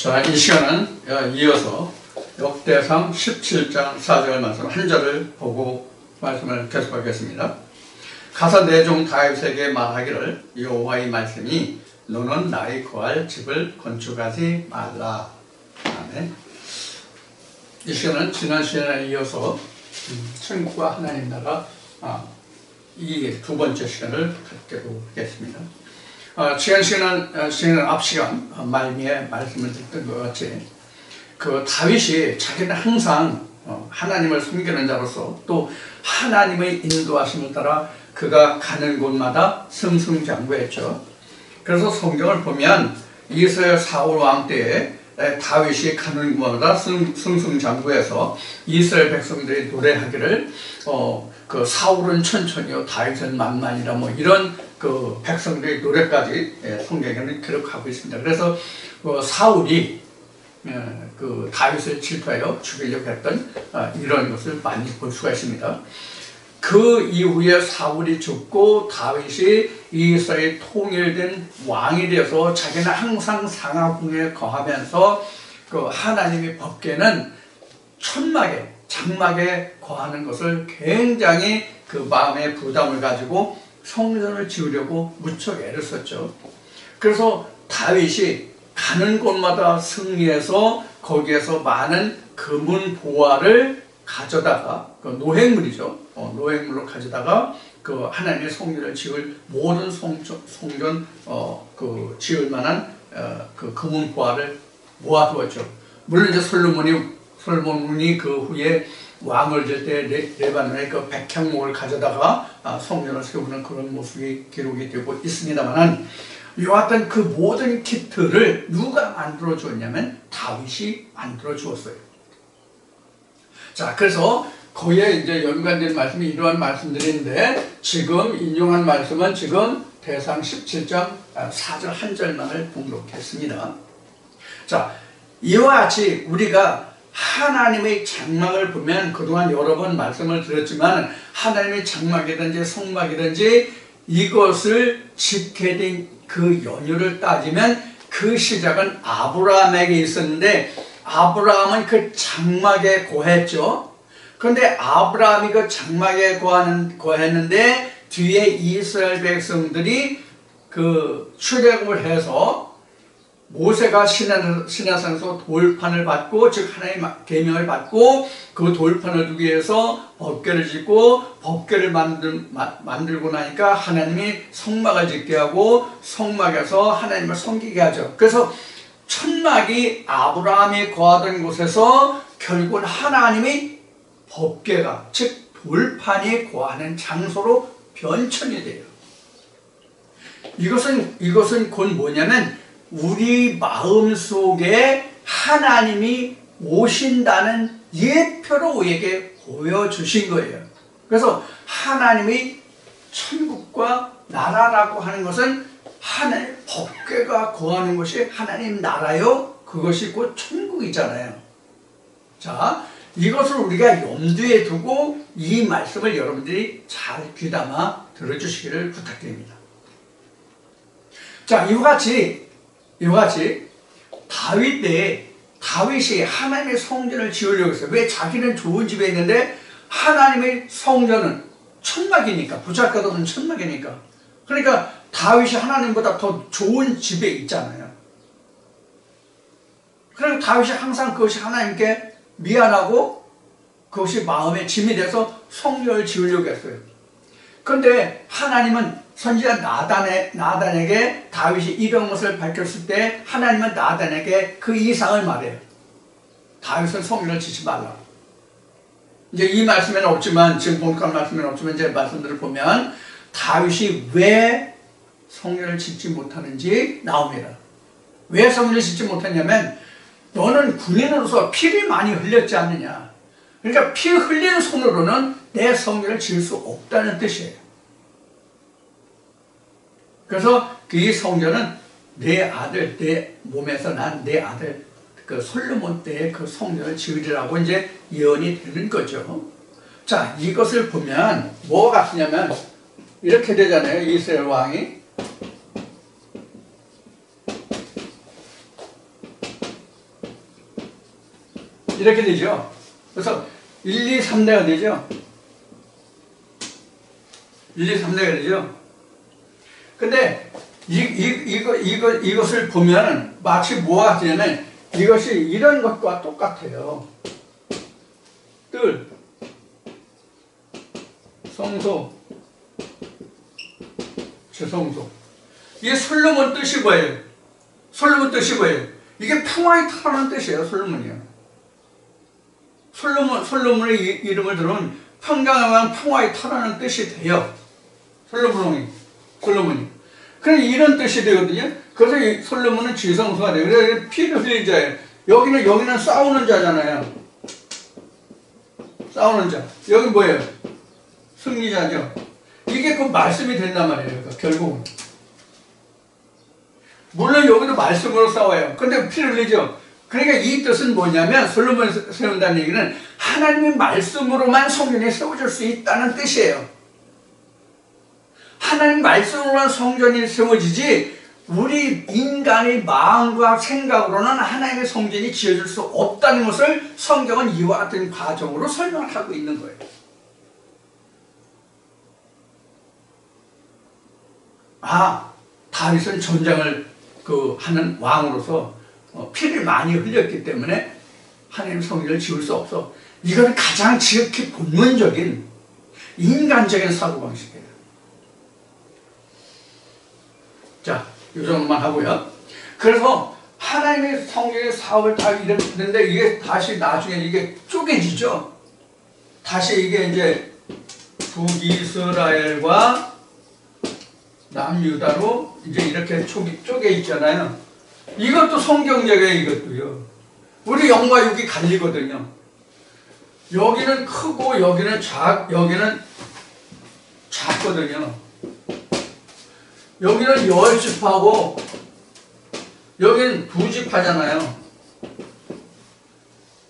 자, 이 시간은 이어서 역대상 17장 4절 말씀 한 절을 보고 말씀을 계속하겠습니다. 가서 내 종 다윗에게 말하기를 여호와의 말씀이 너는 나의 거할 집을 건축하지 말라. 아멘. 이 시간은 지난 시간에 이어서 천국과 하나님 나라 이 두 번째 시간을 갖도록 하겠습니다. 지난 시간은 앞 시간 말미에 말씀을 듣던 것 같이 그 다윗이 자기는 항상 하나님을 섬기는 자로서 또 하나님의 인도하심을 따라 그가 가는 곳마다 승승장구했죠. 그래서 성경을 보면 이스라엘 사울 왕 때에 다윗이 가는 곳마다 승승장구해서 이스라엘 백성들이 노래하기를 그 사울은 천천히요 다윗은 만만이라 뭐 이런 그 백성들의 노래까지 성경에는 기록하고 있습니다. 그래서 사울이 그 다윗을 질투하여 죽이려고 했던 이런 것을 많이 볼 수가 있습니다. 그 이후에 사울이 죽고 다윗이 이스라엘 통일된 왕이 되어서 자기는 항상 상하궁에 거하면서 그 하나님의 법궤는 천막에 장막에 거하는 것을 굉장히 그 마음의 부담을 가지고 성전을 지으려고 무척 애를 썼죠. 그래서 다윗이 가는 곳마다 승리해서 거기에서 많은 금은 보화를 가져다가 그 노획물이죠. 노획물로 가져다가 그 하나님의 성전을 지을 모든 성전 그 지을 만한 그 금은 보화를 모아두었죠. 물론 이제 솔로몬이 그 후에 왕을 될 때 레바논의 그 백향목을 가져다가 성전을 세우는 그런 모습이 기록이 되고 있습니다만 이와 같은 그 모든 키트를 누가 만들어 주었냐면 다윗이 만들어 주었어요. 자, 그래서 거기에 이제 연관된 말씀이 이러한 말씀들인데 지금 인용한 말씀은 지금 대상 17장 4절 한 절만을 봉독했습니다. 자, 이와 같이 우리가 하나님의 장막을 보면 그동안 여러 번 말씀을 드렸지만 하나님의 장막이든지 성막이든지 이것을 짓게 된 그 연유를 따지면 그 시작은 아브라함에게 있었는데 아브라함은 그 장막에 거했죠. 그런데 아브라함이 그 장막에 거했는데 뒤에 이스라엘 백성들이 그 출애굽을 해서 모세가 시내산에서 돌판을 받고 즉 하나님의 계명을 받고 그 돌판을 두기 위해서 법궤를 짓고 법궤를 만들고 나니까 하나님이 성막을 짓게 하고 성막에서 하나님을 섬기게 하죠. 그래서 천막이 아브라함이 거하던 곳에서 결국은 하나님이 법궤가 즉 돌판이 거하는 장소로 변천이 돼요. 이것은 곧 뭐냐면 우리 마음속에 하나님이 오신다는 예표로 우리에게 보여주신 거예요. 그래서 하나님의 천국과 나라라고 하는 것은 하나님 법궤가 거하는 것이 하나님 나라요. 그것이 곧 천국이잖아요. 자, 이것을 우리가 염두에 두고 이 말씀을 여러분들이 잘 귀담아 들어주시기를 부탁드립니다. 자, 이와 같이 다윗 때에 다윗이 하나님의 성전을 지으려고 했어요. 왜? 자기는 좋은 집에 있는데 하나님의 성전은 천막이니까, 부착하다 보면 천막이니까. 그러니까 다윗이 하나님보다 더 좋은 집에 있잖아요. 그래서 다윗이 항상 그것이 하나님께 미안하고 그것이 마음의 짐이 돼서 성전을 지으려고 했어요. 그런데 하나님은 선지자 나단에게 다윗이 이런 것을 밝혔을 때 하나님은 나단에게 그 이상을 말해요. 다윗은 성전을 짓지 말라. 이제 이 말씀에는 없지만 지금 본격한 말씀에는 없지만 이제 말씀들을 보면 다윗이 왜 성전을 짓지 못하는지 나옵니다. 왜 성전을 짓지 못했냐면 너는 군인으로서 피를 많이 흘렸지 않느냐. 그러니까 피 흘리는 손으로는 내 성전을 지을 수 없다는 뜻이에요. 그래서 그 성전은 내 아들, 내 몸에서 난 내 아들 그 솔로몬 때의 그 성전을 지으리라고 이제 예언이 되는 거죠. 자, 이것을 보면 뭐가 같으냐면 이렇게 되잖아요. 이스라엘 왕이 이렇게 되죠. 그래서 1, 2, 3대가 되죠. 1, 2, 3대가 되죠. 근데 이것을 보면 마치 뭐가 같으냐면 이것이 이런 것과 똑같아요. 뜰, 성소, 지성소. 이게 솔로몬 뜻이 뭐예요? 솔로몬 뜻이 뭐예요? 이게 풍화에 타라는 뜻이에요. 솔로몬이요. 솔로몬의 이름을 들으면 평강한 풍화에 타라는 뜻이 돼요. 솔로몬이. 그래서 이런 뜻이 되거든요. 그래서 이 솔로몬은 지성소가 돼요. 그래서 피를 흘린 자예요. 여기는 싸우는 자잖아요. 싸우는 자. 여기 뭐예요? 승리자죠. 이게 그 말씀이 된단 말이에요. 결국은. 물론 여기도 말씀으로 싸워요. 근데 피를 흘리죠. 그러니까 이 뜻은 뭐냐면 솔로몬이 세운다는 얘기는 하나님의 말씀으로만 성전이 세워질 수 있다는 뜻이에요. 하나님 말씀으로만 성전이 세워지지 우리 인간의 마음과 생각으로는 하나님의 성전이 지어질 수 없다는 것을 성경은 이와 같은 과정으로 설명을 하고 있는 거예요. 다윗은 전쟁을 하는 왕으로서 피를 많이 흘렸기 때문에 하나님 성전을 지을 수 없어. 이건 가장 지극히 본능적인 인간적인 사고방식이에요. 자, 이 정도만 하고요. 그래서 하나님의 성전의 사업을 다 이랬는데 이게 다시 나중에 이게 쪼개지죠. 다시 이게 이제 북이스라엘과 남유다로 이제 이렇게 쪼개 있잖아요. 이것도 성경적이에요. 이것도요. 우리 영과 육이 갈리거든요. 여기는 크고 여기는 작거든요. 여기는 10지파고 여기는 2지파잖아요.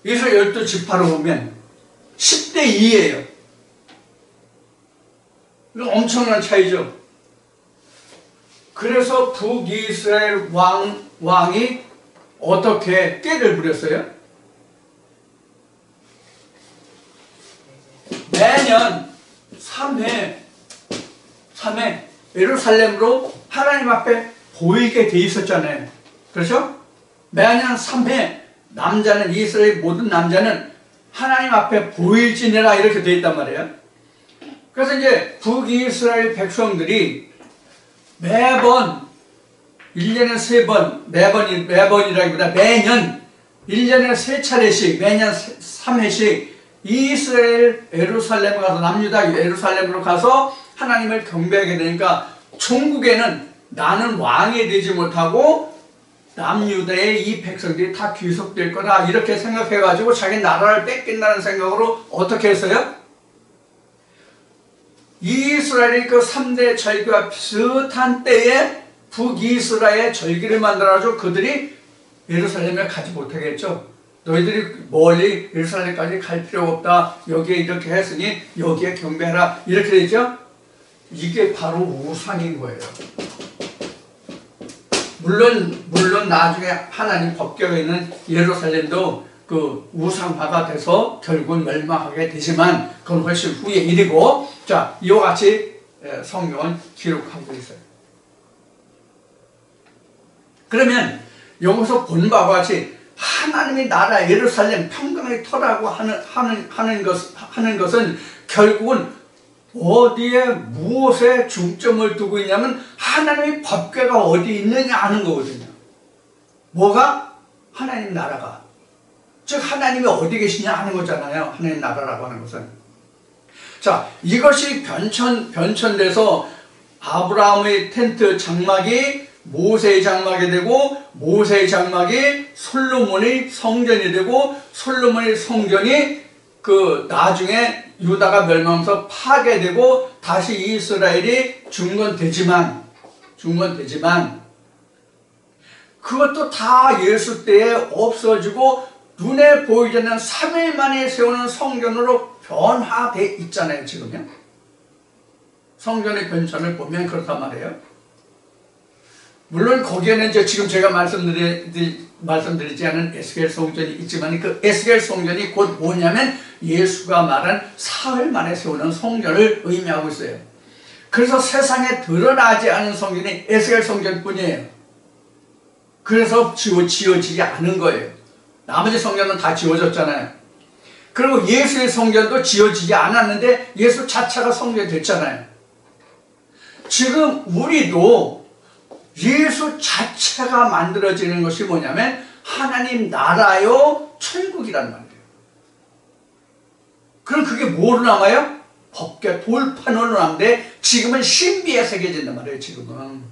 이스라엘 12지파로 보면 10대 2예요. 이거 엄청난 차이죠. 그래서 북이스라엘 왕이 어떻게 꾀를 부렸어요? 매년 3회 예루살렘으로 하나님 앞에 보이게 돼 있었잖아요. 그렇죠? 매년 3회 남자는 이스라엘 모든 남자는 하나님 앞에 보일지니라 이렇게 돼 있단 말이에요. 그래서 이제 북이스라엘 백성들이 매번 1년에 3번, 매번이라기보다 매년 1년에 3차례씩 매년 3회씩 이스라엘 예루살렘 가서 남유다 예루살렘으로 가서 하나님을 경배하게 되니까 종국에는 나는 왕이 되지 못하고 남유다의 이 백성들이 다 귀속될 거다 이렇게 생각해가지고 자기 나라를 뺏긴다는 생각으로 어떻게 했어요? 이스라엘의 그 3대 절기와 비슷한 때에 북이스라엘 절기를 만들어가지고 그들이 예루살렘에 가지 못하게 했죠. 너희들이 멀리 예루살렘까지 갈 필요가 없다. 여기에 이렇게 했으니 여기에 경배해라. 이렇게 되죠. 이게 바로 우상인 거예요. 물론 나중에 하나님 법궤에 있는 예루살렘도 그 우상화가 돼서 결국은 멸망하게 되지만 그건 훨씬 후의 일이고, 자, 이와 같이 성경은 기록하고 있어요. 그러면 여기서 본 바와 같이 하나님의 나라 예루살렘 평강의 터라고 하는 것은 결국은 어디에 무엇에 중점을 두고 있냐면 하나님의 법궤가 어디 있느냐 하는 거거든요. 뭐가? 하나님 나라가. 즉 하나님이 어디 계시냐 하는 거잖아요. 하나님 나라라고 하는 것은. 자, 이것이 변천돼서 아브라함의 텐트 장막이 모세의 장막이 되고, 모세의 장막이 솔로몬의 성전이 되고, 솔로몬의 성전이 그 나중에 유다가 멸망하면서 파괴되고 다시 이스라엘이 중건되지만 그것도 다 예수 때에 없어지고 눈에 보이지 않는 3일 만에 세우는 성전으로 변화되어 있잖아요. 지금요. 성전의 변천을 보면 그렇단 말이에요. 물론 거기에는 이제 지금 제가 말씀드리지 않은 에스겔 성전이 있지만 그 에스겔 성전이 곧 뭐냐면 예수가 말한 사흘 만에 세우는 성전을 의미하고 있어요. 그래서 세상에 드러나지 않은 성전이 에스겔 성전뿐이에요. 그래서 지어지지 않은 거예요. 나머지 성전은 다 지어졌잖아요. 그리고 예수의 성전도 지어지지 않았는데 예수 자체가 성전이 됐잖아요. 지금 우리도 예수 자체가 만들어지는 것이 뭐냐면 하나님 나라요 천국이란 말이에요. 그럼 그게 뭐로 남아요? 법계 돌판으로 남는데 지금은 신비에 새겨진단 말이에요. 지금은.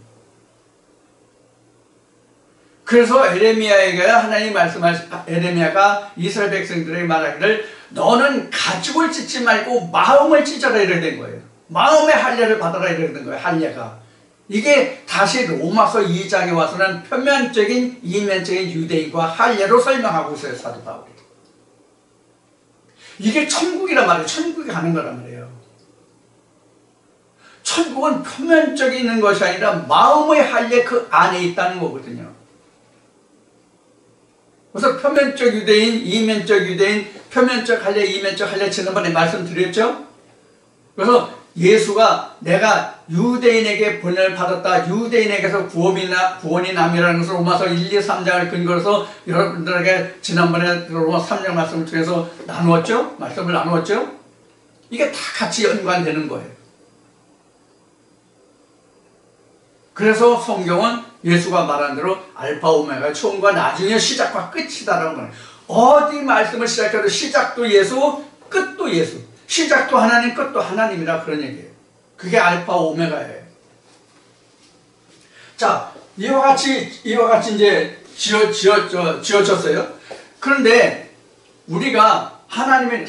그래서 에레미야에게 하나님 에레미야가 이스라엘 백성들에게 말하기를 너는 가죽을 찢지 말고 마음을 찢어라 이렇게 된 거예요. 마음의 할례를 받아라 이렇게 된 거예요. 할례가. 이게 다시 로마서 2장에 와서는 표면적인 이면적인 유대인과 할례로 설명하고 있어요. 사도 바울이. 이게 천국이란 말이에요. 천국이 가는 거란 말이에요. 천국은 표면적인 있는 것이 아니라 마음의 할례 그 안에 있다는 거거든요. 그래서 표면적 유대인, 이면적 유대인, 표면적 할례, 이면적 할례 지난번에 말씀드렸죠? 그래서 예수가 내가 유대인에게 본을 받았다. 유대인에게서 구원이 남이라는 것을 로마서 1, 2, 3장을 근거로 해서 여러분들에게 지난번에 로마 3장 말씀을 통해서 나누었죠? 말씀을 나누었죠? 이게 다 같이 연관되는 거예요. 그래서 성경은 예수가 말한 대로 알파 오메가 처음과 나중에 시작과 끝이다라는 거예요. 어디 말씀을 시작해도 시작도 예수, 끝도 예수. 시작도 하나님, 끝도 하나님이라 그런 얘기예요. 그게 알파 오메가예요. 자, 이와 같이 이제 지어졌어요. 그런데 우리가 하나님의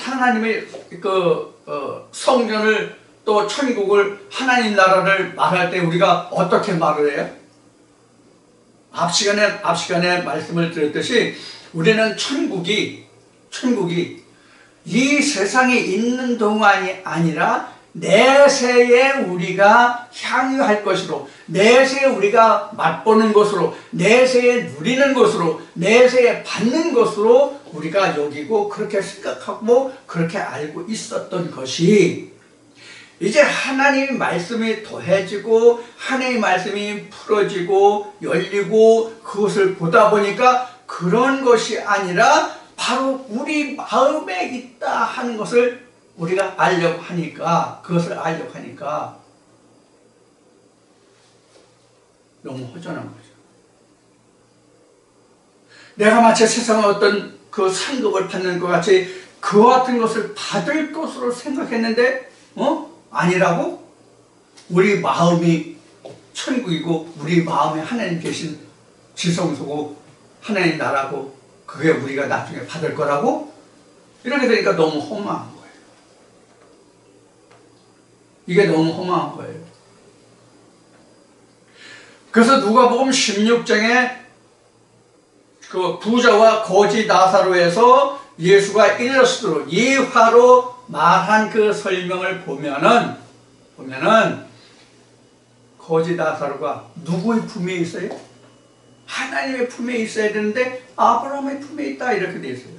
성전을 또 천국을 하나님 나라를 말할 때 우리가 어떻게 말을 해요? 앞 시간에 말씀을 드렸듯이 우리는 천국이 이 세상에 있는 동안이 아니라 내세에 우리가 향유할 것으로, 내세에 우리가 맛보는 것으로, 내세에 누리는 것으로, 내세에 받는 것으로 우리가 여기고 그렇게 생각하고 그렇게 알고 있었던 것이 이제 하나님의 말씀이 더해지고 하나님의 말씀이 풀어지고 열리고 그것을 보다 보니까 그런 것이 아니라 바로 우리 마음에 있다 하는 것을 우리가 알려고 하니까, 그것을 알려고 하니까 너무 허전한 거죠. 내가 마치 세상의 어떤 그 상급을 받는 것 같이 그 같은 것을 받을 것으로 생각했는데 아니라고? 우리 마음이 천국이고 우리 마음에 하나님 계신 지성소고 하나님 나라고 그게 우리가 나중에 받을 거라고? 이렇게 되니까 너무 허무한 거예요. 이게 너무 허무한 거예요. 그래서 누가복음 16장에 그 부자와 거지 나사로에서 예수가 일러스트로 예화로 말한 그 설명을 보면은 거지 나사로가 누구의 품에 있어요? 하나님의 품에 있어야 되는데 아브라함의 품에 있다 이렇게 돼 있어요.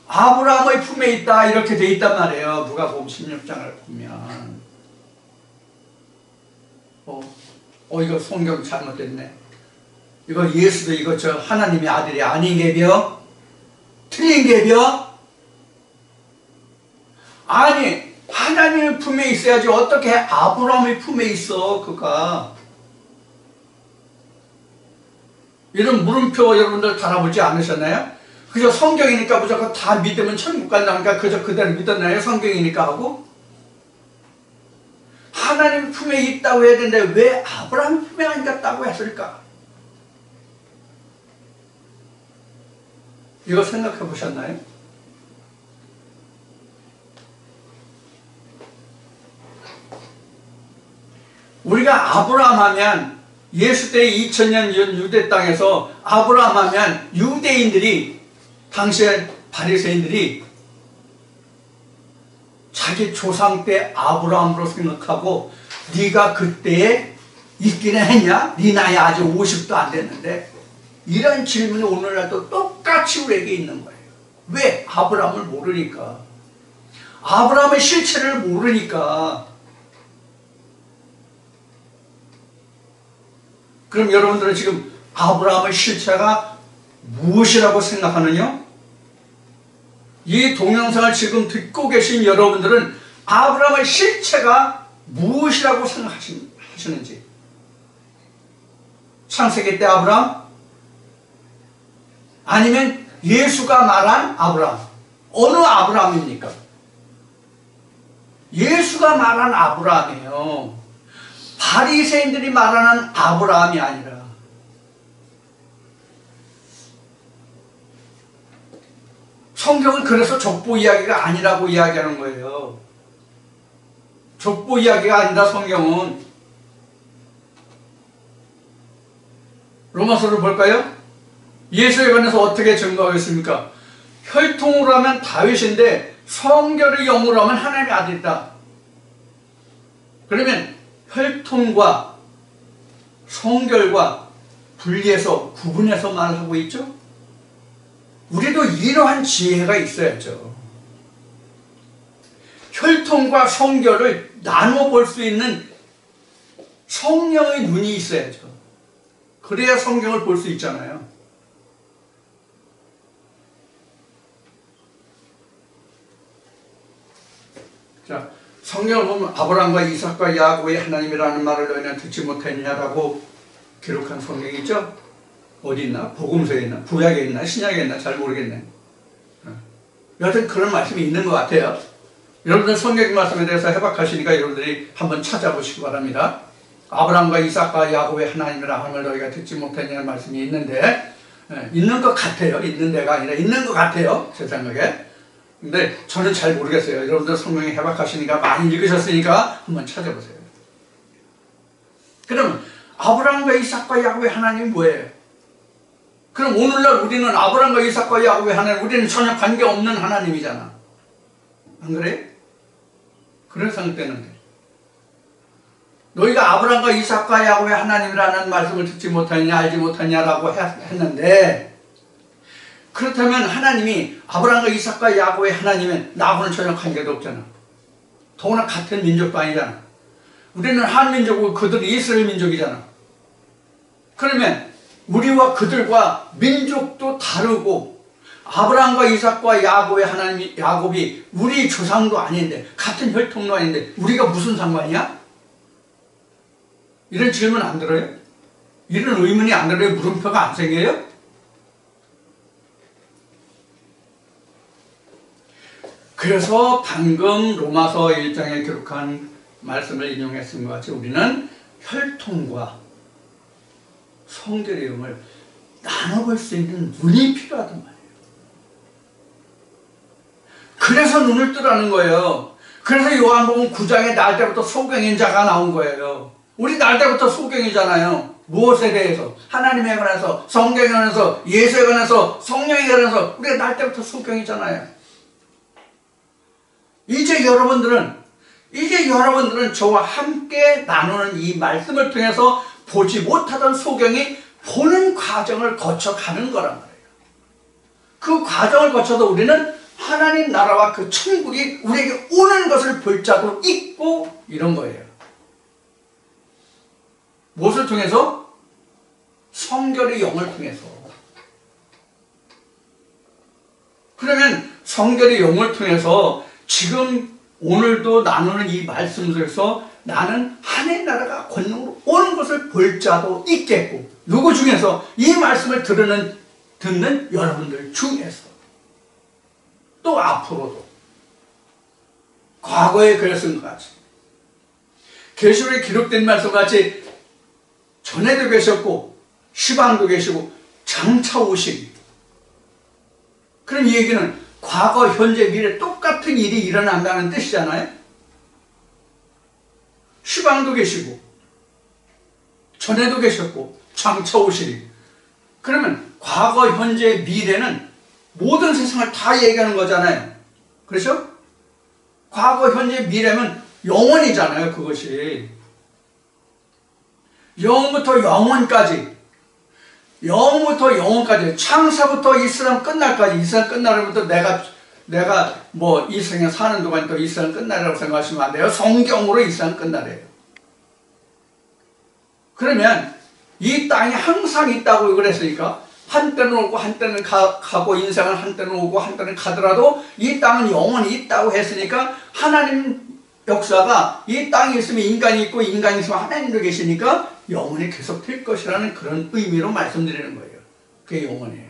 아브라함의 품에 있다 이렇게 돼 있단 말이에요. 누가복음 16장을 보면 이거 성경 잘못됐네. 이거 예수도 이거 저 하나님의 아들이 아닌 게벼? 틀린 게벼? 아니 하나님의 품에 있어야지 어떻게 아브라함의 품에 있어 그가. 이런 물음표 여러분들 달아보지 않으셨나요? 그저 성경이니까 무조건 다 믿으면 천국 간다니까 그저 그대로 믿었나요? 성경이니까 하고? 하나님 품에 있다고 해야 되는데 왜 아브라함 품에 안 갔다고 했을까? 이거 생각해 보셨나요? 우리가 아브라함 하면 예수 때 2000년 전 유대 땅에서 아브라함 하면 유대인들이 당시에 바리새인들이 자기 조상 때 아브라함으로 생각하고 네가 그때에 있기는 했냐? 네 나이 아직 50도 안 됐는데. 이런 질문이 오늘날도 똑같이 우리에게 있는 거예요. 왜? 아브라함을 모르니까. 아브라함의 실체를 모르니까. 그럼 여러분들은 지금 아브라함의 실체가 무엇이라고 생각하느냐? 이 동영상을 지금 듣고 계신 여러분들은 아브라함의 실체가 무엇이라고 생각하시는지. 창세기 때 아브라함? 아니면 예수가 말한 아브라함? 어느 아브라함입니까? 예수가 말한 아브라함이에요. 바리새인들이 말하는 아브라함이 아니라. 성경은 그래서 족보 이야기가 아니라고 이야기하는 거예요. 족보 이야기가 아니라 성경은. 로마서를 볼까요? 예수에 관해서 어떻게 증거하겠습니까? 혈통으로 하면 다윗인데 성결의 영으로 하면 하나님의 아들이다. 그러면 혈통과 성결과 분리해서 구분해서 말하고 있죠? 우리도 이러한 지혜가 있어야죠. 혈통과 성결을 나눠 볼 수 있는 성령의 눈이 있어야죠. 그래야 성경을 볼 수 있잖아요. 자, 성경을 보면 아브라함과 이삭과 야곱의 하나님이라는 말을 너희는 듣지 못했냐라고 기록한 성경이 있죠? 어디 있나? 복음서에 있나? 구약에 있나? 신약에 있나? 잘 모르겠네. 여하튼 그런 말씀이 있는 것 같아요. 여러분들 성경 말씀에 대해서 해박하시니까 여러분들이 한번 찾아보시기 바랍니다. 아브라함과 이삭과 야곱의 하나님이라 함을 너희가 듣지 못했냐는 말씀이 있는데, 있는 것 같아요. 있는 데가 아니라 있는 것 같아요. 제 생각에. 근데 저는 잘 모르겠어요. 여러분들 성경이 해박하시니까 많이 읽으셨으니까 한번 찾아보세요. 그럼 아브라함과 이삭과 야곱의 하나님이 뭐예요? 그럼 오늘날 우리는 아브라함과 이삭과 야곱의 하나님, 우리는 전혀 관계없는 하나님이잖아. 안 그래? 그래서 생각되는데 너희가 아브라함과 이삭과 야곱의 하나님이라는 말씀을 듣지 못하느냐 알지 못하냐라고 했는데, 그렇다면 하나님이 아브라함과 이삭과 야곱의 하나님은 나하고는 전혀 관계도 없잖아. 더구나 같은 민족도 아니잖아. 우리는 한민족이고 그들이 이스라엘 민족이잖아. 그러면 우리와 그들과 민족도 다르고 아브라함과 이삭과 야곱의 하나님, 야곱이 우리 조상도 아닌데 같은 혈통도 아닌데 우리가 무슨 상관이야? 이런 질문 안 들어요? 이런 의문이 안 들어요? 물음표가 안 생겨요? 그래서 방금 로마서 1장에 기록한 말씀을 인용했은 것 같이 우리는 혈통과 성결의 영을 나눠볼 수 있는 눈이 필요하단 말이에요. 그래서 눈을 뜨라는 거예요. 그래서 요한복음 9장에 날 때부터 소경인자가 나온 거예요. 우리 날 때부터 소경이잖아요. 무엇에 대해서? 하나님에 관해서, 성경에 관해서, 예수에 관해서, 성령에 관해서 우리가 날 때부터 소경이잖아요. 이제 여러분들은 저와 함께 나누는 이 말씀을 통해서 보지 못하던 소경이 보는 과정을 거쳐가는 거란 말이에요. 그 과정을 거쳐서 우리는 하나님 나라와 그 천국이 우리에게 오는 것을 볼 자도 있고 이런 거예요. 무엇을 통해서? 성결의 영을 통해서. 그러면 성결의 영을 통해서 지금 오늘도 나누는 이 말씀 속에서 나는 하나님 나라가 권능으로 오는 것을 볼 자도 있겠고, 누구 중에서? 이 말씀을 듣는 여러분들 중에서, 또 앞으로도 과거에 그랬은 것 같이 계시록에 기록된 말씀 같이 전에도 계셨고 시방도 계시고 장차 오시기. 그럼 이 얘기는 과거, 현재, 미래 똑같은 일이 일어난다는 뜻이잖아요. 시방도 계시고 전에도 계셨고 장차 오시리. 그러면 과거, 현재, 미래는 모든 세상을 다 얘기하는 거잖아요. 그렇죠? 과거, 현재, 미래면 영원이잖아요. 그것이. 영부터 영원까지, 영부터 영원까지, 창사부터 이 세상 끝날까지, 이 세상 끝나려부터 내가 뭐 이 세상에 사는 동안 또 이 세상 끝나라고 생각하시면 안 돼요. 성경으로 이 세상 끝나래요. 그러면 이 땅이 항상 있다고 그랬으니까 한때는 오고 한때는 가고, 인생은 한때는 오고 한때는 가더라도 이 땅은 영원히 있다고 했으니까, 하나님 역사가 이 땅에 있으면 인간이 있고 인간이 있으면 하나님도 계시니까 영원히 계속 될 것이라는 그런 의미로 말씀드리는 거예요. 그게 영원이에요.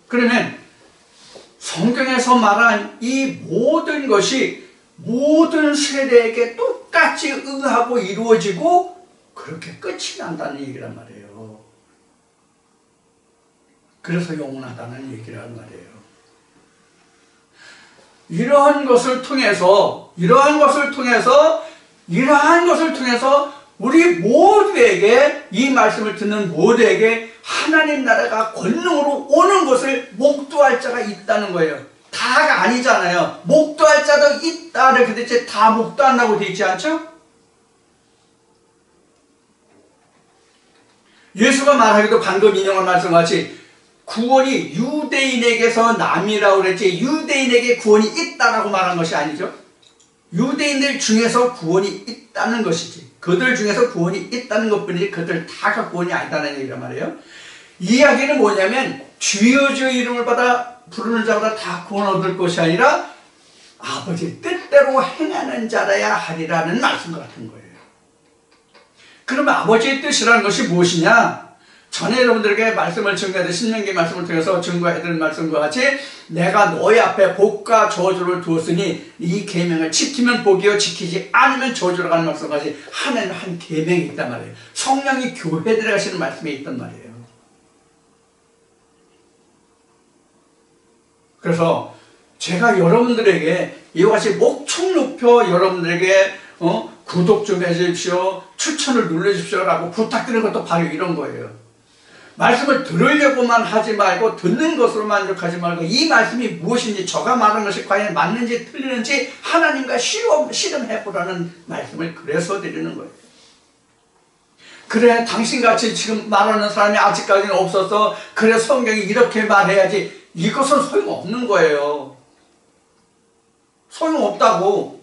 그러면 성경에서 말한 이 모든 것이 모든 세대에게 똑같이 응하고 이루어지고 그렇게 끝이 난다는 얘기란 말이에요. 그래서 영원하다는 얘기란 말이에요. 이러한 것을 통해서 우리 모두에게, 이 말씀을 듣는 모두에게 하나님 나라가 권능으로 오는 것을 목도할 자가 있다는 거예요. 다가 아니잖아요. 목도할 자도 있다 이렇게 되지, 다 목도한다고 되어 있지 않죠? 예수가 말하기도 방금 인용한 말씀같이 구원이 유대인에게서 남이라고 그랬지, 유대인에게 구원이 있다라고 말한 것이 아니죠. 유대인들 중에서 구원이 있다는 것이지, 그들 중에서 구원이 있다는 것뿐이지 그들 다가 구원이 아니다는 얘기란 말이에요. 이 이야기는 뭐냐면, 주여 주의 이름을 받아 부르는 자마다 다 구원 얻을 것이 아니라 아버지 뜻대로 행하는 자라야 하리라는 말씀 같은 거예요. 그러면 아버지의 뜻이라는 것이 무엇이냐? 전에 여러분들에게 말씀을 증거해드린 신명기 말씀을 통해서 증거해드린 말씀과 같이, 내가 너희 앞에 복과 저주를 두었으니 이 계명을 지키면 복이요 지키지 않으면 저주라고 하는 말씀과 같이 하나님 한 계명이 있단 말이에요. 성령이 교회에 들어가시는 말씀이 있단 말이에요. 그래서 제가 여러분들에게 이와 같이 목청 높여 여러분들에게 구독 좀 해주십시오, 추천을 눌러주십시오 라고 부탁드리는 것도 바로 이런 거예요. 말씀을 들으려고만 하지 말고 듣는 것으로 만족하지 말고, 이 말씀이 무엇인지, 저가 말하는 것이 과연 맞는지 틀리는지 하나님과 실험해보라는 말씀을 그래서 드리는 거예요. 그래, 당신같이 지금 말하는 사람이 아직까지는 없어서 그래 성경이 이렇게 말해야지, 이것은 소용없는 거예요. 소용없다고.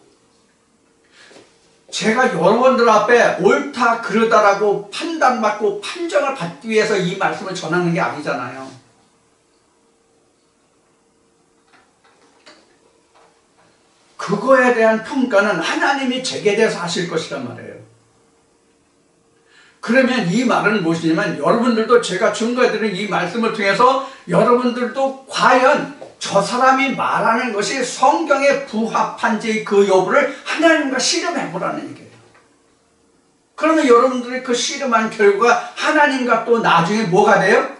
제가 여러분들 앞에 옳다 그르다라고 판단받고 판정을 받기 위해서 이 말씀을 전하는 게 아니잖아요. 그거에 대한 평가는 하나님이 제게 대해서 하실 것이란 말이에요. 그러면 이 말은 무엇이냐면, 여러분들도 제가 증거해드린 이 말씀을 통해서 여러분들도 과연 저 사람이 말하는 것이 성경에 부합한지 그 여부를 하나님과 실험해보라는 얘기예요. 그러면 여러분들이 그 실험한 결과가 하나님과 또 나중에 뭐가 돼요?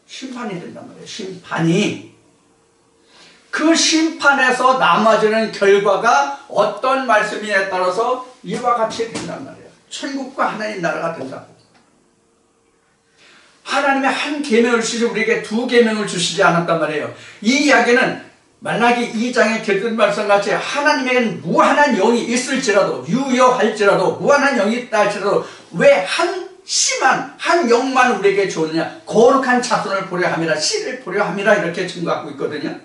심판이 된단 말이에요. 심판이. 그 심판에서 남아지는 결과가 어떤 말씀이냐에 따라서 이와 같이 된단 말이에요. 천국과 하나님 나라가 된다고. 하나님의 한 계명을 주시지 우리에게 두 계명을 주시지 않았단 말이에요. 이 이야기는 말라기 2장의 결론 말씀같이 하나님에게는 무한한 영이 있을지라도, 유효할지라도, 무한한 영이 있다 할지라도 왜 한 영만 우리에게 주었느냐? 거룩한 자손을 보려 함이라, 씨를 보려 함이라, 이렇게 증거하고 있거든요.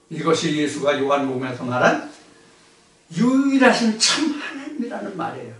이것이 예수가 요한복음에서 말한 유일하신 참 하나님이라는 말이에요.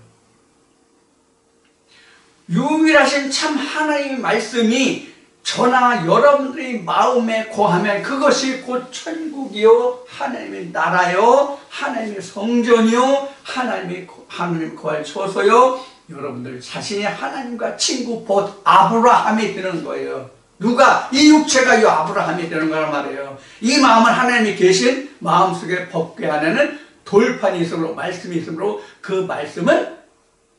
유일하신 참 하나님의 말씀이 저나 여러분들의 마음에 거하면 그것이 곧 천국이요, 하나님의 나라요, 하나님의 성전이요, 하나님 거할 처소요, 여러분들 자신이 하나님과 친구 곧 아브라함이 되는 거예요. 누가? 이 육체가 이 아브라함이 되는 거란 말이에요. 이 마음은 하나님이 계신 마음속에 법궤 안에는 돌판이 있으므로, 말씀이 있으므로 그 말씀은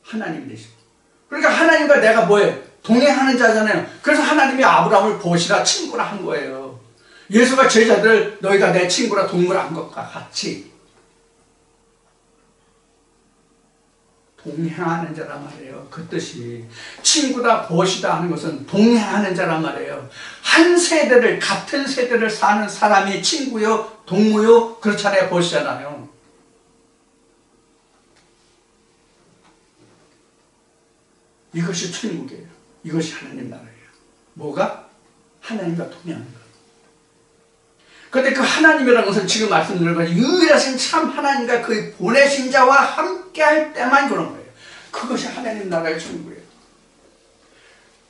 하나님이 되십니다. 그러니까 하나님과 내가 뭐예요? 동행하는 자잖아요. 그래서 하나님이 아브라함을 보시라 친구라 한 거예요. 예수가 제자들 너희가 내 친구라 동무라 한 것과 같이 동행하는 자란 말이에요. 그 뜻이 친구다 벗이다 하는 것은 동행하는 자란 말이에요. 한 세대를 같은 세대를 사는 사람이 친구요 동무요 그렇잖아요. 벗이잖아요. 이것이 천국이에요. 이것이 하나님 나라예요. 뭐가? 하나님과 동행하는 것. 그런데 그 하나님이라는 것은 지금 말씀드린 것처럼 유일하신 참 하나님과 그의 보내신 자와 함께 할 때만 그런 거예요. 그것이 하나님 나라의 천국이에요.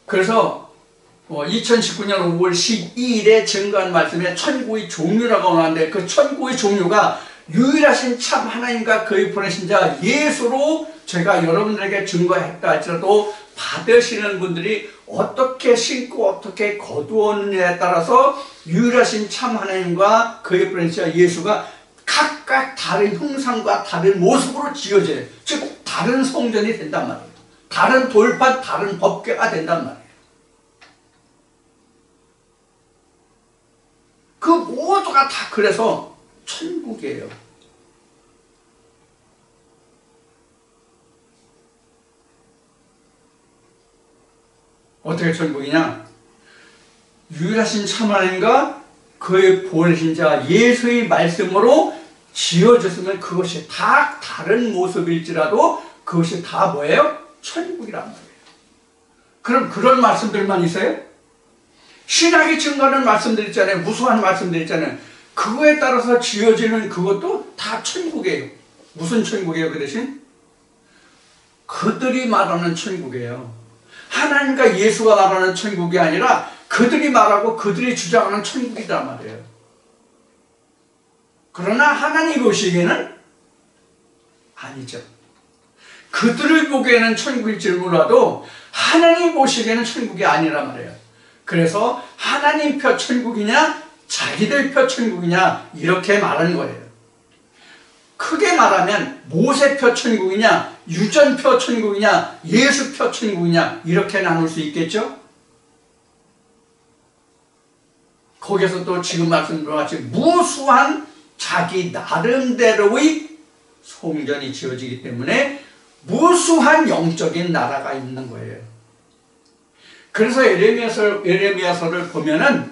그래서 2019년 5월 12일에 증거한 말씀에 천국의 종류라고 나오는데 그 천국의 종류가 유일하신 참 하나님과 그의 보내신 자 예수로 제가 여러분들에게 증거했다 할지라도 받으시는 분들이 어떻게 신고 어떻게 거두었느냐에 따라서 유일하신 참 하나님과 그의 보내신 자 예수가 각각 다른 형상과 다른 모습으로 지어져요. 즉 다른 성전이 된단 말이에요. 다른 돌판, 다른 법궤가 된단 말이에요. 그 모두가 다 그래서 천국이에요. 어떻게 천국이냐? 유일하신 참 하나님과 그의 보내신 자 예수의 말씀으로 지어졌으면 그것이 다 다른 모습일지라도 그것이 다 뭐예요? 천국이란 말이에요. 그럼 그런 말씀들만 있어요? 신학이 증거하는 말씀들 있잖아요. 무수한 말씀들 있잖아요. 그거에 따라서 지어지는 그것도 다 천국이에요. 무슨 천국이에요 그 대신? 그들이 말하는 천국이에요. 하나님과 예수가 말하는 천국이 아니라 그들이 말하고 그들이 주장하는 천국이란 말이에요. 그러나 하나님 보시기에는 아니죠. 그들을 보기에는 천국일지 몰라도 하나님 보시기에는 천국이 아니란 말이에요. 그래서 하나님 표 천국이냐 자기들 표 천국이냐 이렇게 말하는 거예요. 크게 말하면 모세표 천국이냐 유전표 천국이냐 예수표 천국이냐 이렇게 나눌 수 있겠죠. 거기서 또 지금 말씀드린 것 같이 무수한 자기 나름대로의 성전이 지어지기 때문에 무수한 영적인 나라가 있는 거예요. 그래서 에레미야서를 보면은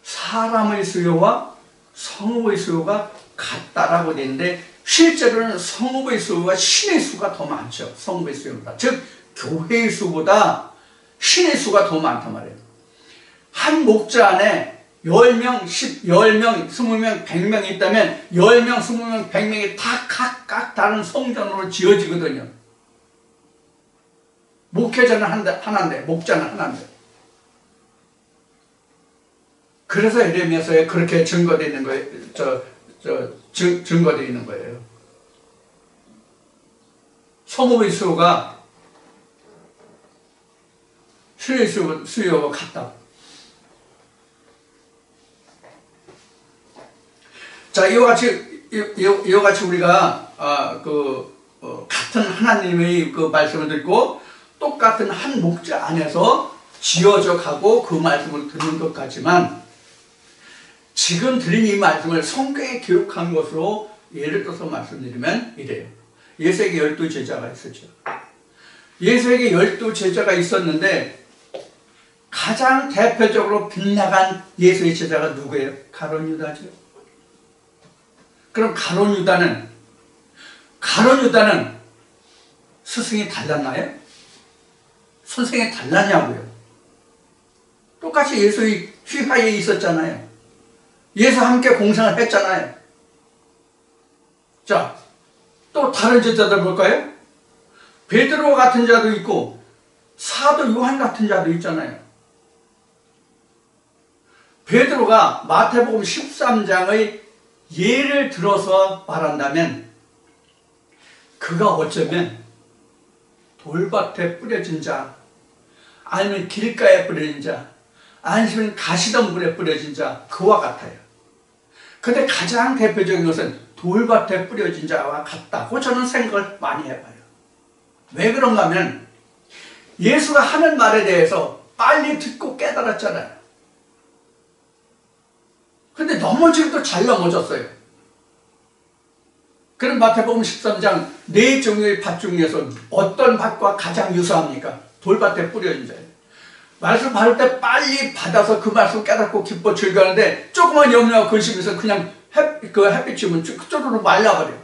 사람의 수요와 성읍의 수요가 같다라고 되는데 실제로는 성읍의 수요와 신의 수가 더 많죠. 성읍의 수요보다. 즉 교회의 수보다 신의 수가 더 많단 말이에요. 한 목자 안에 10명, 10명, 20명, 100명이 있다면 10명, 20명, 100명이 다 각각 다른 성전으로 지어지거든요. 목회자는 하나인데 목자는 하나인데. 그래서 에레미야서에 그렇게 증거되어 있는 거예요. 증거되어 있는 거예요. 성읍의 수요가 신의 수요가 같다. 자, 이와 같이 우리가 같은 하나님의 그 말씀을 듣고 똑같은 한 목자 안에서 지어져 가고 그 말씀을 듣는 것 같지만 지금 드린 이 말씀을 성경에 기록한 것으로 예를 들어서 말씀드리면 이래요. 예수에게 12제자가 있었죠. 예수에게 12제자가 있었는데 가장 대표적으로 빗나간 예수의 제자가 누구예요? 가룟 유다죠. 그럼 가룟 유다는 스승이 달랐나요? 선생이 달랐냐고요. 똑같이 예수의 휘하에 있었잖아요. 예수 함께 공생을 했잖아요. 자, 또 다른 제자들 볼까요? 베드로 같은 자도 있고 사도 요한 같은 자도 있잖아요. 베드로가 마태복음 13장의 예를 들어서 말한다면 그가 어쩌면 돌밭에 뿌려진 자 아니면 길가에 뿌려진 자 아니면 가시덤불에 뿌려진 자 그와 같아요. 근데 가장 대표적인 것은 돌밭에 뿌려진 자와 같다고 저는 생각을 많이 해봐요. 왜 그런가 하면 예수가 하는 말에 대해서 빨리 듣고 깨달았잖아요. 근데 넘어지기도 잘 넘어졌어요. 그럼 마태복음 13장 네 종류의 밭 중에서 어떤 밭과 가장 유사합니까? 돌밭에 뿌려진 자예요. 말씀 받을 때 빨리 받아서 그 말씀 깨닫고 기뻐 즐겨하는데 조그만 염려와 근심에서 그냥 햇빛이면 쪼르르 말라버려요.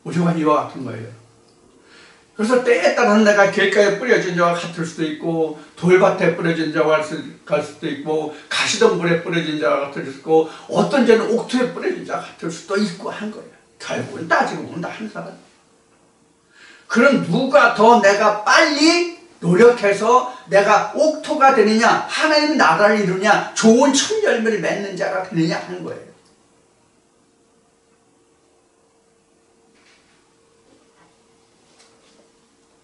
우리가 이와 같은 거예요. 그래서 때에 따라서 내가 길가에 뿌려진 자와 같을 수도 있고 돌밭에 뿌려진 자와 갈 수도 있고 가시덤불에 뿌려진 자와 같을 수도 있고 어떤 자는 옥토에 뿌려진 자와 같을 수도 있고 한 거예요. 결국은 따지고 보면 다 한 사람. 그럼 누가 더 내가 빨리 노력해서 내가 옥토가 되느냐 하나님 나라를 이루냐 좋은 첫 열매를 맺는 자가 되느냐 하는 거예요.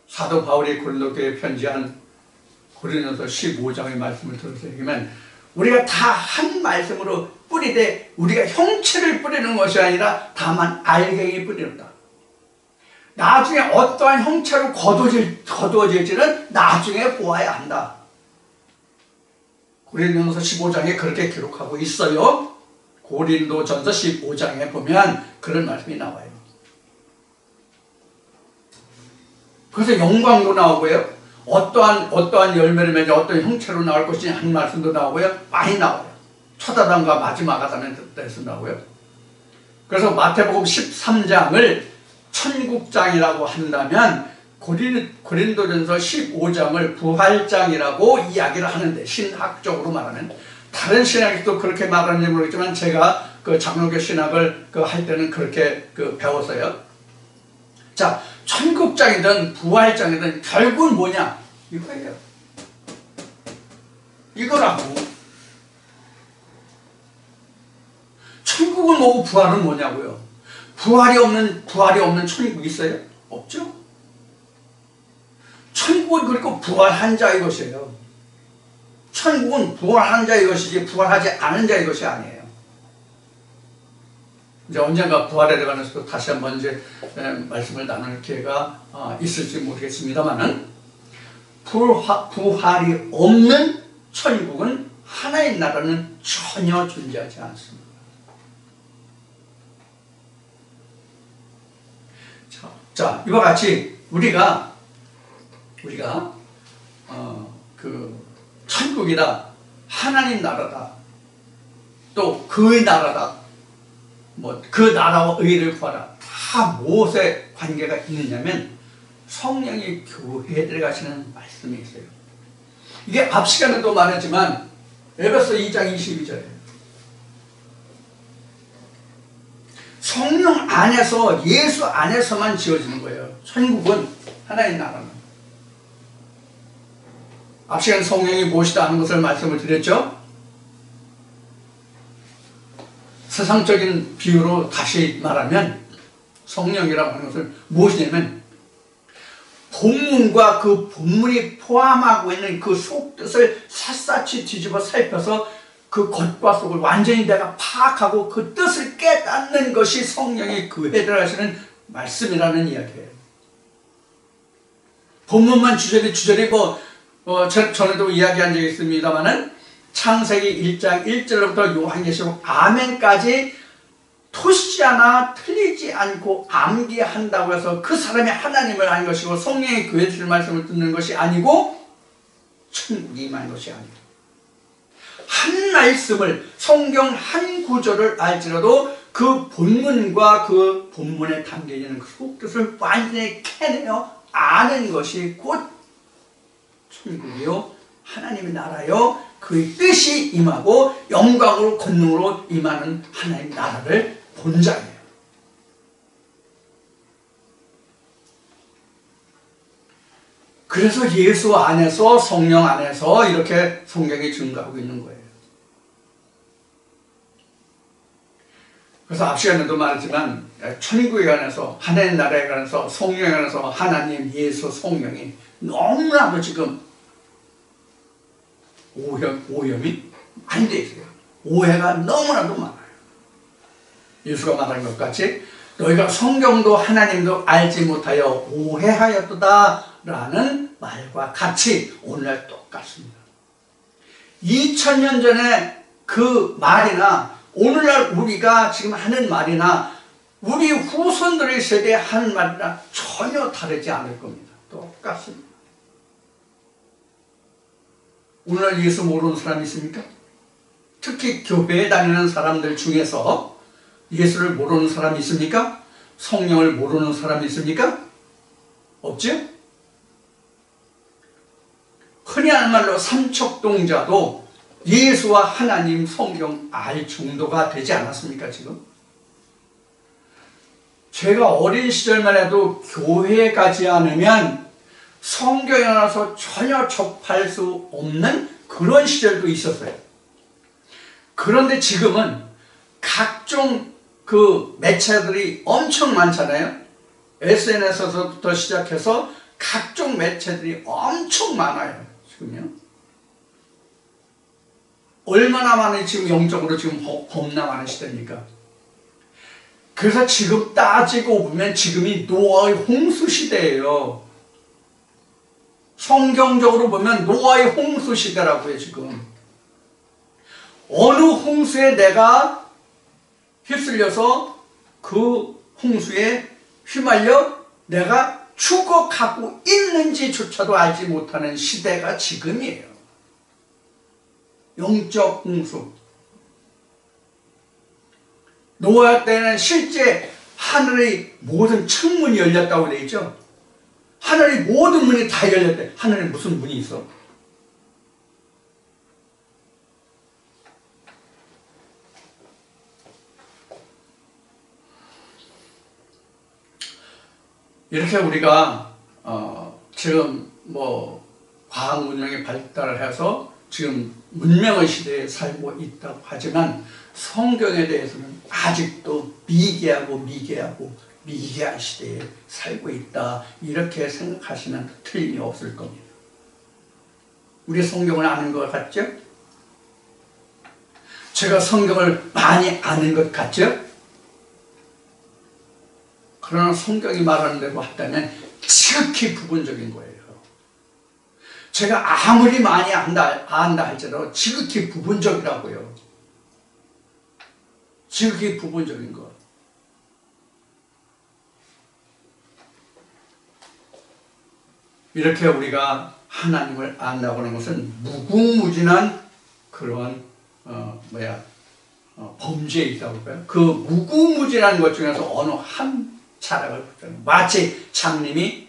사도 바울이 고린도교에 편지한 고린도서 15장의 말씀을 들으면 우리가 다 한 말씀으로 뿌리되 우리가 형체를 뿌리는 것이 아니라 다만 알갱이 뿌리는다. 나중에 어떠한 형체로 거두어질지는 나중에 보아야 한다. 고린도서 15장에 그렇게 기록하고 있어요. 고린도전서 15장에 보면 그런 말씀이 나와요. 그래서 영광도 나오고요. 어떠한 열매를 맺어 어떤 형체로 나올 것이냐 하는 말씀도 나오고요. 많이 나와요. 첫 아담과 마지막 아담의 뜻에서 나오고요. 그래서 마태복음 13장을 천국장이라고 한다면 고린도전서 15장을 부활장이라고 이야기를 하는데 신학적으로 말하면 다른 신학이 또 그렇게 말하는지 모르겠지만 제가 그 장로교 신학을 할 때는 그렇게 배웠어요. 자, 천국장이든 부활장이든 결국은 뭐냐? 이거예요. 이거라고. 천국은 뭐고 부활은 뭐냐고요? 부활이 없는 천국이 있어요? 없죠? 천국은 그리고 부활한 자의 것이에요. 천국은 부활한 자의 것이지 부활하지 않은 자의 것이 아니에요. 이제 언젠가 부활에 관해서 다시 한번 이제 말씀을 나눌 기회가 있을지 모르겠습니다만은 부활이 없는 천국은 하나님 나라는 전혀 존재하지 않습니다. 자, 이와 같이 우리가 천국이다, 하나님 나라다, 또 그의 나라다, 그 나라와 의를 구하라. 다 무엇에 관계가 있느냐면 성령이 교회에 들어가시는 말씀이 있어요. 이게 앞 시간에도 말했지만 에베소 2장 22절에 성령 안에서 예수 안에서만 지어지는 거예요. 천국은 하나님 나라는. 앞 시간에 성령이 무엇이다 하는 것을 말씀을 드렸죠. 세상적인 비유로 다시 말하면 성령이라고 하는 것은 무엇이냐면 본문과 그 본문이 포함하고 있는 그 속뜻을 샅샅이 뒤집어 살펴서 그 겉과 속을 완전히 내가 파악하고 그 뜻을 깨닫는 것이 성령이 교회에 들어가시는 말씀이라는 이야기예요. 본문만 주저리고 전에도 이야기한 적이 있습니다만은 창세기 1장 1절부터 요한계시록 아멘까지 토시 하나 틀리지 않고 암기한다고 해서 그 사람이 하나님을 아는 것이고 성령의 교회에 줄 말씀을 듣는 것이 아니고 천국이 임하는 것이 아니고 한 말씀을 성경 한 구절을 알지라도 그 본문과 그 본문에 담겨있는 그 속뜻을 완전히 캐내어 아는 것이 곧 천국이요 하나님의 나라요 그의 뜻이 임하고 영광으로 권능으로 임하는 하나님의 나라를 본 자예요. 그래서 예수 안에서 성령 안에서 이렇게 성경이 증가하고 있는 거예요. 그래서 앞 시간에도 말했지만 천국에 관해서 하나님 나라에 관해서 성령에 관해서 하나님, 예수, 성령이 너무나도 지금 오염이 많이 되어 있어요. 오해가 너무나도 많아요. 예수가 말한 것 같이 너희가 성경도 하나님도 알지 못하여 오해하였도다 라는 말과 같이 오늘날 똑같습니다. 2000년 전에 그 말이나 오늘날 우리가 지금 하는 말이나 우리 후손들의 세대에 하는 말이나 전혀 다르지 않을 겁니다. 똑같습니다. 오늘날 예수 모르는 사람 있습니까? 특히 교회에 다니는 사람들 중에서 예수를 모르는 사람 있습니까? 성령을 모르는 사람 있습니까? 없죠? 흔히 하는 말로 삼척동자도 예수와 하나님 성경 알 정도가 되지 않았습니까 지금? 제가 어린 시절만 해도 교회에 가지 않으면 성경에 나와서 전혀 접할 수 없는 그런 시절도 있었어요. 그런데 지금은 각종 그 매체들이 엄청 많잖아요. SNS에서부터 시작해서 각종 매체들이 엄청 많아요. 지금요. 얼마나 많은 지금 영적으로 지금 범람하는 시대입니까? 그래서 지금 따지고 보면 지금이 노아의 홍수 시대예요. 성경적으로 보면 노아의 홍수 시대라고요. 지금 어느 홍수에 내가 휩쓸려서 그 홍수에 휘말려 내가 죽어가고 있는지조차도 알지 못하는 시대가 지금이에요. 영적 홍수. 노아 때는 실제 하늘의 모든 창문이 열렸다고 되어 있죠. 하늘의 모든 문이 다 열렸대. 하늘에 무슨 문이 있어? 이렇게 우리가 지금 뭐 과학 문명이 발달을 해서 지금 문명의 시대에 살고 있다고 하지만 성경에 대해서는 아직도 미개하고 미개한 시대에 살고 있다, 이렇게 생각하시면 틀림이 없을 겁니다. 우리 성경을 아는 것 같죠? 제가 성경을 많이 아는 것 같죠? 그러나 성경이 말하는 대로 한다면 지극히 부분적인 거예요. 제가 아무리 많이 안다 할지라도 지극히 부분적이라고요. 지극히 부분적인 것. 이렇게 우리가 하나님을 안다고 하는 것은 무궁무진한 그런 범죄에 있다고 할까요? 그 무궁무진한 것 중에서 어느 한 자락을 붙여요. 마치 장님이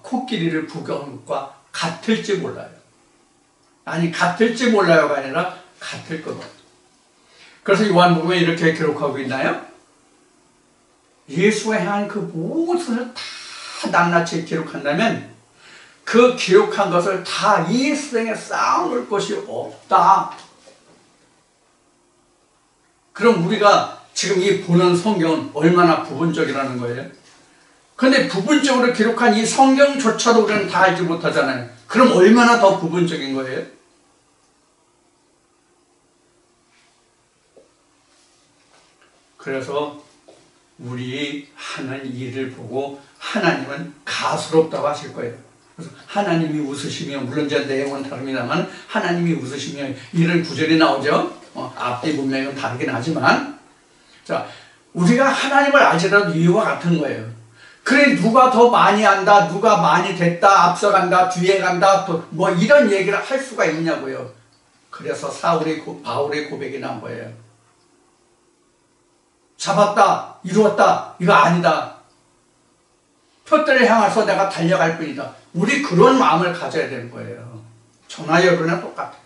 코끼리를 부겨온 것과 같을지 몰라요. 아니, 같을지 몰라요가 아니라 같을 것 같아요. 그래서 요한복음에 이렇게 기록하고 있나요? 예수가 향한 그 모든 것을 다 낱낱이 기록한다면 그 기록한 것을 다 이 세상에 쌓아놓을 것이 없다. 그럼 우리가 지금 이 보는 성경은 얼마나 부분적이라는 거예요? 그런데 부분적으로 기록한 이 성경조차도 우리는 다 알지 못하잖아요. 그럼 얼마나 더 부분적인 거예요? 그래서 우리 하는 일을 보고 하나님은 가소롭다고 하실 거예요. 그래서 하나님이 웃으시며, 물론 이제 내용은 다릅니다만 하나님이 웃으시며 이런 구절이 나오죠. 앞뒤 문맥은 다르긴 하지만, 자, 우리가 하나님을 알지라도 이유와 같은 거예요. 그래, 누가 더 많이 안다, 누가 많이 됐다, 앞서간다, 뒤에 간다, 또 뭐 이런 얘기를 할 수가 있냐고요. 그래서 바울의 고백이 난 거예요. 잡았다, 이루었다, 이거 아니다. 표대를 향해서 내가 달려갈 뿐이다. 우리 그런 마음을 가져야 되는 거예요. 저나 여러분이랑 똑같아요.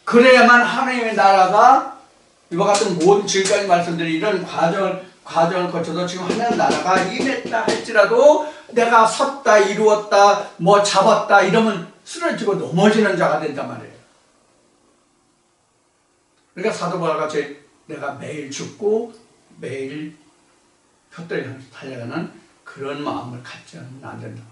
그래야만 하나님의 나라가 이와 같은 모든 지금까지 말씀드린 이런 과정을 거쳐서 지금 하나님 나라가 임했다 할지라도 내가 섰다, 이루었다, 뭐 잡았다 이러면 쓰러지고 넘어지는 자가 된단 말이에요. 그러니까 사도 바울과 같이 내가 매일 죽고 매일 표대를 향해서 달려가는 그런 마음을 갖지 않으면 안 된다.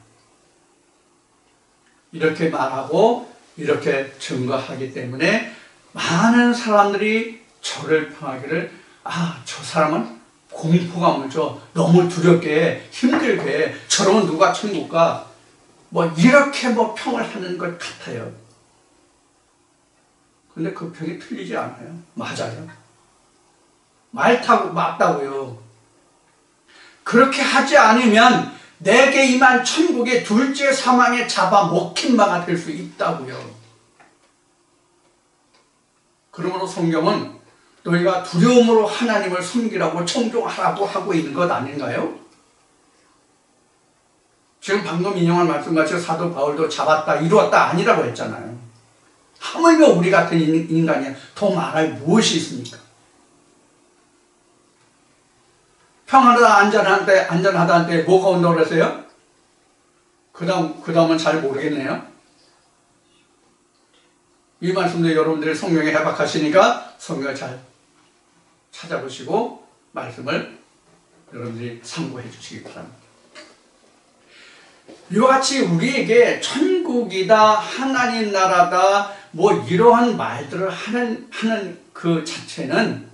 이렇게 말하고 이렇게 증거하기 때문에 많은 사람들이 저를 평하기를, 아, 저 사람은 공포가 무죠. 너무 두렵게 힘들게 저러면 누가 천국 가? 뭐 이렇게 뭐 평을 하는 것 같아요. 근데 그 평이 틀리지 않아요. 맞아요. 맞다고요. 그렇게 하지 않으면 내게 임한 천국의 둘째 사망에 잡아먹힌 바가 될 수 있다고요. 그러므로 성경은 너희가 두려움으로 하나님을 섬기라고 청종하라고 하고 있는 것 아닌가요? 지금 방금 인용한 말씀같이 사도 바울도 잡았다, 이루었다 아니라고 했잖아요. 하물며 우리 같은 인간이 더 말할 무엇이 있습니까? 평안하다, 안전하다한테 뭐가 온다고 그랬어요? 그 다음은 잘 모르겠네요. 이 말씀도 여러분들이 성경에 해박하시니까 성경을 잘 찾아보시고 말씀을 여러분들이 참고해 주시기 바랍니다. 이와 같이 우리에게 천국이다, 하나님 나라다, 뭐 이러한 말들을 하는 그 자체는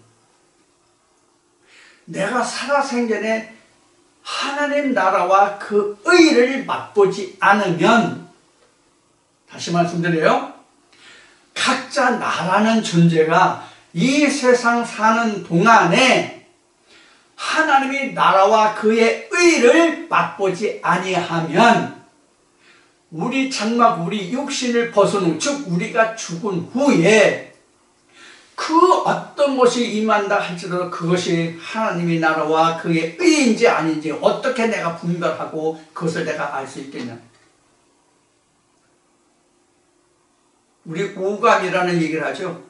내가 살아생전에 하나님 나라와 그 의를 맛보지 않으면, 다시 말씀드려요, 각자 나라는 존재가 이 세상 사는 동안에 하나님의 나라와 그의 의를 맛보지 아니하면 우리 장막, 우리 육신을 벗은 후, 즉 우리가 죽은 후에 그 어떤 것이 임한다 할지라도 그것이 하나님의 나라와 그의 의인지 아닌지 어떻게 내가 분별하고 그것을 내가 알 수 있겠냐. 우리 오감이라는 얘기를 하죠.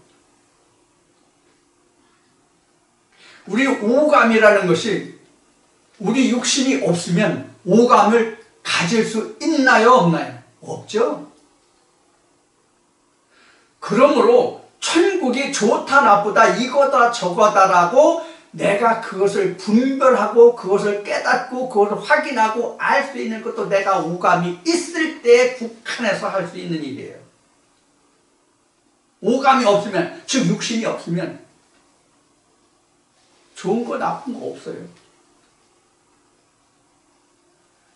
우리 오감이라는 것이, 우리 육신이 없으면 오감을 가질 수 있나요, 없나요? 없죠. 그러므로 천국이 좋다 나쁘다 이거다 저거다라고 내가 그것을 분별하고 그것을 깨닫고 그것을 확인하고 알 수 있는 것도 내가 오감이 있을 때 국한해서 할 수 있는 일이에요. 오감이 없으면, 즉 육신이 없으면 좋은 거 나쁜 거 없어요.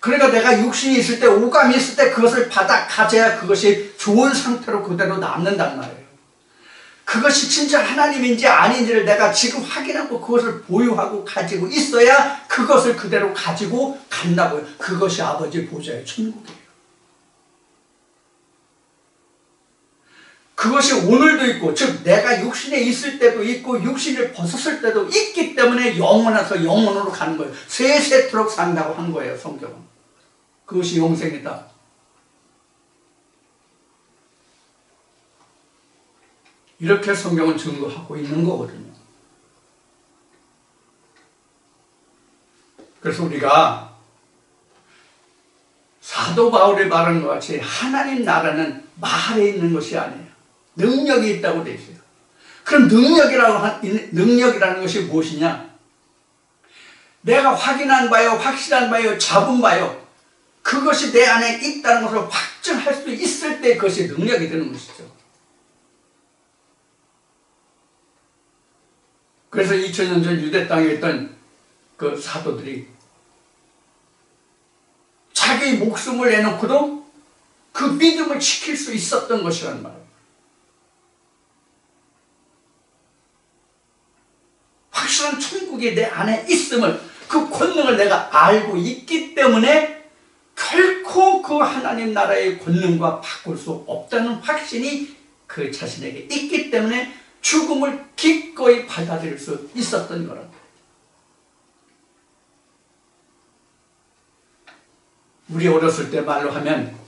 그러니까 내가 육신이 있을 때, 오감이 있을 때 그것을 받아 가져야 그것이 좋은 상태로 그대로 남는단 말이에요. 그것이 진짜 하나님인지 아닌지를 내가 지금 확인하고 그것을 보유하고 가지고 있어야 그것을 그대로 가지고 간다고요. 그것이 아버지 보좌의 천국이에요. 그것이 오늘도 있고, 즉 내가 육신에 있을 때도 있고 육신을 벗었을 때도 있기 때문에 영원해서 영원으로 가는 거예요. 세세토록 산다고 한 거예요, 성경은. 그것이 영생이다. 이렇게 성경은 증거하고 있는 거거든요. 그래서 우리가 사도 바울이 말한 것 같이 하나님 나라는 말에 있는 것이 아니에요. 능력이 있다고 되어 있어요. 그럼 능력이라는 것이 무엇이냐? 내가 확인한 바요, 확실한 바요, 잡은 바요, 그것이 내 안에 있다는 것을 확증할 수 있을 때 그것이 능력이 되는 것이죠. 그래서 2000년 전 유대 땅에 있던 그 사도들이 자기 목숨을 내놓고도 그 믿음을 지킬 수 있었던 것이란 말이에요. 확실한 천국이 내 안에 있음을, 그 권능을 내가 알고 있기 때문에 결코 그 하나님 나라의 권능과 바꿀 수 없다는 확신이 그 자신에게 있기 때문에 죽음을 기꺼이 받아들일 수 있었던 거랍니다. 우리 어렸을 때 말로 하면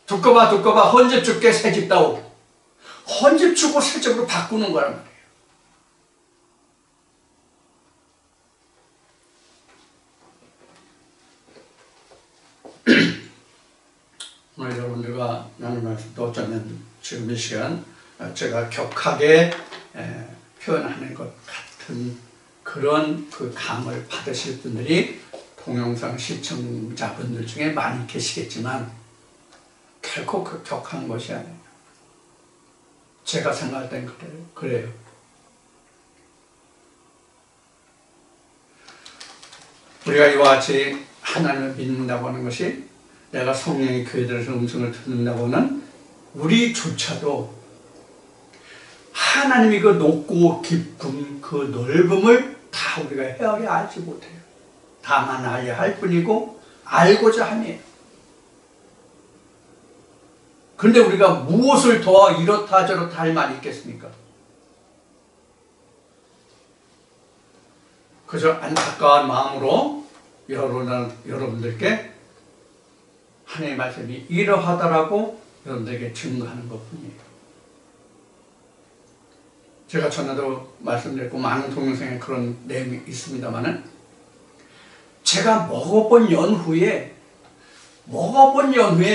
두꺼봐 두꺼봐 헌집 줄게 새집 다오, 헌집 주고 새집으로 바꾸는 거란 말이에요. 오늘 여러분들과 나눌 말씀도 어쩌면 지금 이 시간 제가 격하게 표현하는 것 같은 그런 그 감을 받으실 분들이 동영상 시청자분들 중에 많이 계시겠지만 결코 그 격한 것이 아니에요. 제가 생각할 땐 그래요. 우리가 이와 같이 하나님을 믿는다고 하는 것이, 내가 성령의 교회들에서 음성을 듣는다고 하는 우리조차도 하나님이 그 높고 깊은 그 넓음을 다 우리가 헤아려 알지 못해요. 다만 알려 할 뿐이고 알고자 함이에요. 그런데 우리가 무엇을 더 이렇다 저렇다 할 말이 있겠습니까? 그저 안타까운 마음으로 여러분들께 하나님의 말씀이 이러하다라고 여러분들에게 증거하는 것뿐이에요. 제가 전에도 말씀드렸고 많은 동영상에 그런 내용이 있습니다만은, 제가 먹어본 연후에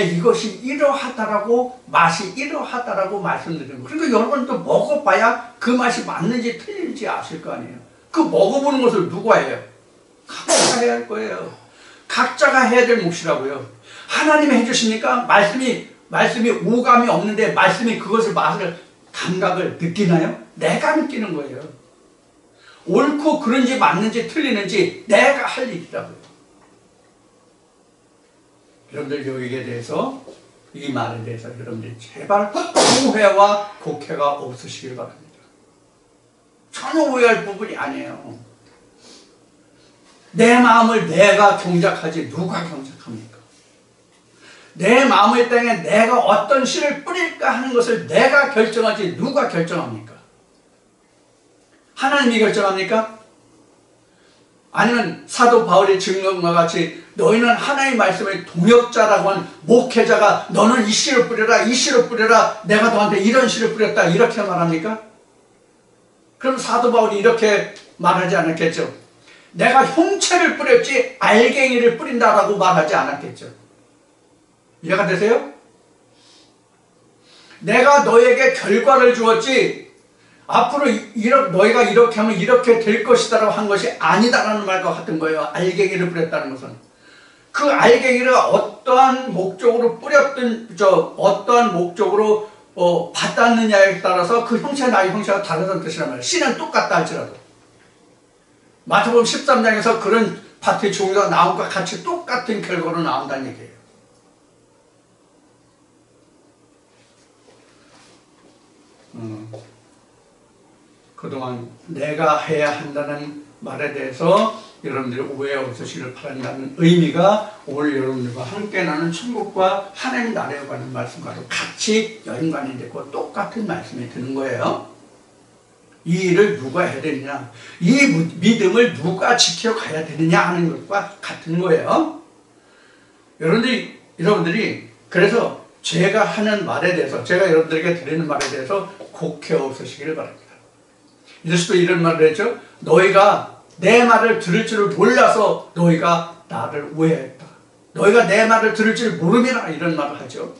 이것이 이러하다라고, 맛이 이러하다라고 말씀드리는 거예요. 그러니까 여러분도 먹어봐야 그 맛이 맞는지 틀린지 아실 거 아니에요. 그 먹어보는 것을 누가 해요? 각자가 해야 할 거예요. 각자가 해야 될 몫이라고요. 하나님이 해주시니까 말씀이 오감이 없는데 말씀이 그것을 맛을 감각을 느끼나요? 내가 느끼는 거예요. 옳고 그른지 맞는지 틀리는지 내가 할 일이라고요. 여러분들 여기에 대해서, 이 말에 대해서 여러분들이 제발 오해와 곡해가 없으시길 바랍니다. 전혀 오해할 부분이 아니에요. 내 마음을 내가 경작하지 누가 경작합니까? 내 마음의 땅에 내가 어떤 씨를 뿌릴까 하는 것을 내가 결정하지 누가 결정합니까? 하나님이 결정합니까? 아니면 사도 바울의 증언과 같이 너희는 하나님의 말씀의 동역자라고 한 목회자가 너는 이 씨를 뿌려라, 이 씨를 뿌려라, 내가 너한테 이런 씨를 뿌렸다, 이렇게 말합니까? 그럼 사도 바울이 이렇게 말하지 않았겠죠? 내가 형체를 뿌렸지 알갱이를 뿌린다라고 말하지 않았겠죠? 이해가 되세요? 내가 너에게 결과를 주었지 앞으로 너희가 이렇게 하면 이렇게 될 것이다라고 한 것이 아니다라는 말과 같은 거예요. 알갱이를 뿌렸다는 것은. 그 알갱이를 어떠한 목적으로 뿌렸든 어떠한 목적으로 받았느냐에 따라서 그 형체와 나의 형체가 다르다는 뜻이란 말이에요. 씨는 똑같다 할지라도. 마태복음 13장에서 그런 밭의 종류가 나온 것과 같이 똑같은 결과로 나온다는 얘기예요. 그동안 내가 해야 한다는 말에 대해서 여러분들이 오해 없으시기를 바란다는 의미가 오늘 여러분들과 함께 나눈 천국과 하나님 나라에 관한 말씀과도 같이 연관이 되고 똑같은 말씀이 드는 거예요. 이 일을 누가 해야 되느냐, 이 믿음을 누가 지켜가야 되느냐 하는 것과 같은 거예요. 여러분들이 그래서 제가 하는 말에 대해서, 제가 여러분들에게 드리는 말에 대해서 곡해 없으시기를 바랍니다. 예수도 이런 말을 했죠. 너희가 내 말을 들을 줄을 몰라서 너희가 나를 오해했다. 너희가 내 말을 들을 줄 모름이라, 이런 말을 하죠.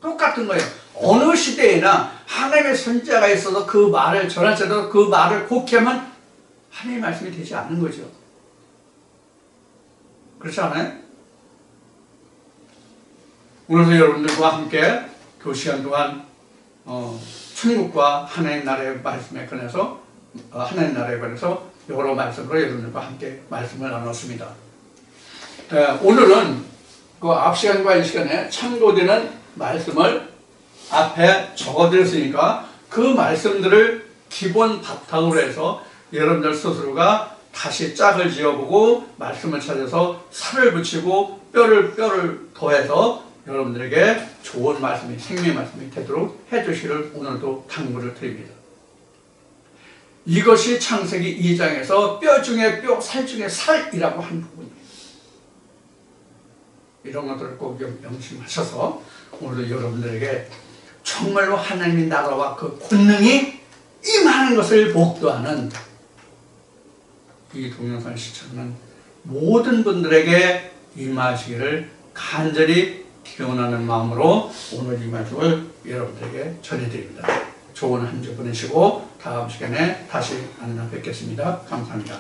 똑같은 거예요. 어느 시대에나 하나님의 선지자가 있어서 그 말을 전할지라도 그 말을 곡해하면 하나님의 말씀이 되지 않는 거죠. 그렇지 않아요? 오늘도 여러분들과 함께 그 시간 동안 천국과 하나님 나라의 말씀에 관해서 하나님 나라에 관해서 여러 말씀으로 여러분들과 함께 말씀을 나눴습니다. 오늘은 그 앞 시간과 이 시간에 참고되는 말씀을 앞에 적어드렸으니까 그 말씀들을 기본 바탕으로 해서 여러분들 스스로가 다시 짝을 지어보고 말씀을 찾아서 살을 붙이고 뼈를 더해서 여러분들에게 좋은 말씀이, 생명의 말씀이 되도록 해주시기를 오늘도 당부를 드립니다. 이것이 창세기 2장에서 뼈 중에 뼈, 살 중에 살이라고 한 부분이에요. 이런 것들을 꼭 명심하셔서 오늘도 여러분들에게 정말로 하나님의 나라와 그 권능이 임하는 것을 목도하는 이 동영상을 시청하는 모든 분들에게 임하시기를 간절히 기원하는 마음으로 오늘 이 말씀을 여러분들에게 전해드립니다. 좋은 한 주 보내시고 다음 시간에 다시 만나 뵙겠습니다. 감사합니다.